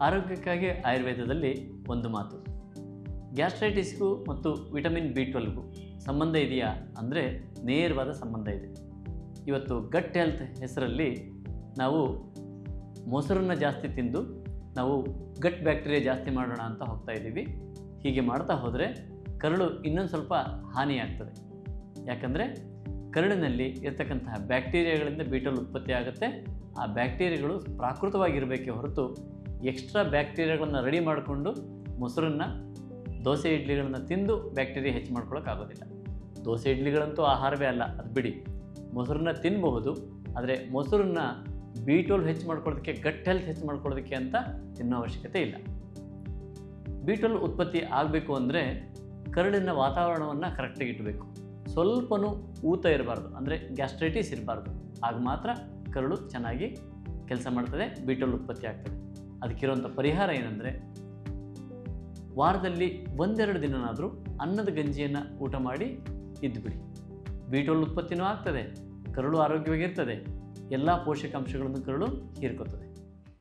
ಆರೋಗ್ಯಕ್ಕಾಗಿ ಆಯುರ್ವೇದದಲ್ಲಿ ಒಂದು ಮಾತು, ಗ್ಯಾಸ್ಟ್ರೈಟಿಸ್ಗೂ ಮತ್ತು ವಿಟಮಿನ್ B12ಗೂ ಸಂಬಂಧ ಇದೆಯಾ ಅಂದರೆ ನೇರವಾದ ಸಂಬಂಧ ಇದೆ. ಇವತ್ತು ಗಟ್ ಹೆಲ್ತ್ ಹೆಸರಲ್ಲಿ ನಾವು ಮೊಸರನ್ನು ಜಾಸ್ತಿ ತಿಂದು ನಾವು ಗಟ್ ಬ್ಯಾಕ್ಟೀರಿಯಾ ಜಾಸ್ತಿ ಮಾಡೋಣ ಅಂತ ಹೋಗ್ತಾ ಇದ್ದೀವಿ. ಹೀಗೆ ಮಾಡ್ತಾ ಹೋದರೆ ಕರಳು ಇನ್ನೊಂದು ಸ್ವಲ್ಪ ಹಾನಿಯಾಗ್ತದೆ. ಯಾಕಂದರೆ ಕರಳಿನಲ್ಲಿ ಇರ್ತಕ್ಕಂತಹ ಬ್ಯಾಕ್ಟೀರಿಯಾಗಳಿಂದ B12 ಉತ್ಪತ್ತಿ ಆಗುತ್ತೆ. ಆ ಬ್ಯಾಕ್ಟೀರಿಯಾಗಳು ಪ್ರಾಕೃತವಾಗಿರಬೇಕೇ ಹೊರತು ಎಕ್ಸ್ಟ್ರಾ ಬ್ಯಾಕ್ಟೀರಿಯಾಗಳನ್ನು ರೆಡಿ ಮಾಡಿಕೊಂಡು ಮೊಸರನ್ನು, ದೋಸೆ ಇಡ್ಲಿಗಳನ್ನು ತಿಂದು ಬ್ಯಾಕ್ಟೀರಿಯಾ ಹೆಚ್ಚು ಮಾಡ್ಕೊಳ್ಳೋಕ್ಕಾಗೋದಿಲ್ಲ. ದೋಸೆ ಇಡ್ಲಿಗಳಂತೂ ಆಹಾರವೇ ಅಲ್ಲ, ಅದು ಬಿಡಿ. ಮೊಸರನ್ನ ತಿನ್ನಬಹುದು, ಆದರೆ ಮೊಸರನ್ನ B12 ಹೆಚ್ಚು ಮಾಡ್ಕೊಳ್ಳೋದಕ್ಕೆ, ಗಟ್ ಹೆಲ್ತ್ ಹೆಚ್ಚು ಮಾಡ್ಕೊಳ್ಳೋದಕ್ಕೆ ಅಂತ ತಿನ್ನೋ ಅವಶ್ಯಕತೆ ಇಲ್ಲ. B12 ಉತ್ಪತ್ತಿ ಆಗಬೇಕು ಅಂದರೆ ಕರಳಿನ ವಾತಾವರಣವನ್ನು ಕರೆಕ್ಟಾಗಿ ಇಡಬೇಕು. ಸ್ವಲ್ಪನೂ ಊತ ಇರಬಾರ್ದು, ಅಂದರೆ ಗ್ಯಾಸ್ಟ್ರೈಟಿಸ್ ಇರಬಾರ್ದು. ಆಗ ಮಾತ್ರ ಕರಳು ಚೆನ್ನಾಗಿ ಕೆಲಸ ಮಾಡ್ತದೆ, B12 ಉತ್ಪತ್ತಿ ಆಗ್ತದೆ. ಅದಕ್ಕಿರುವಂಥ ಪರಿಹಾರ ಏನಂದರೆ, ವಾರದಲ್ಲಿ 1-2 ದಿನನಾದರೂ ಅನ್ನದ ಗಂಜಿಯನ್ನು ಊಟ ಮಾಡಿ ಇದ್ದುಬಿಡಿ. B12 ಉತ್ಪತ್ತಿನೂ ಆಗ್ತದೆ, ಕರಳು ಆರೋಗ್ಯವಾಗಿರ್ತದೆ, ಎಲ್ಲ ಪೋಷಕಾಂಶಗಳನ್ನು ಕರಳು ಹೀರ್ಕೋತದೆ.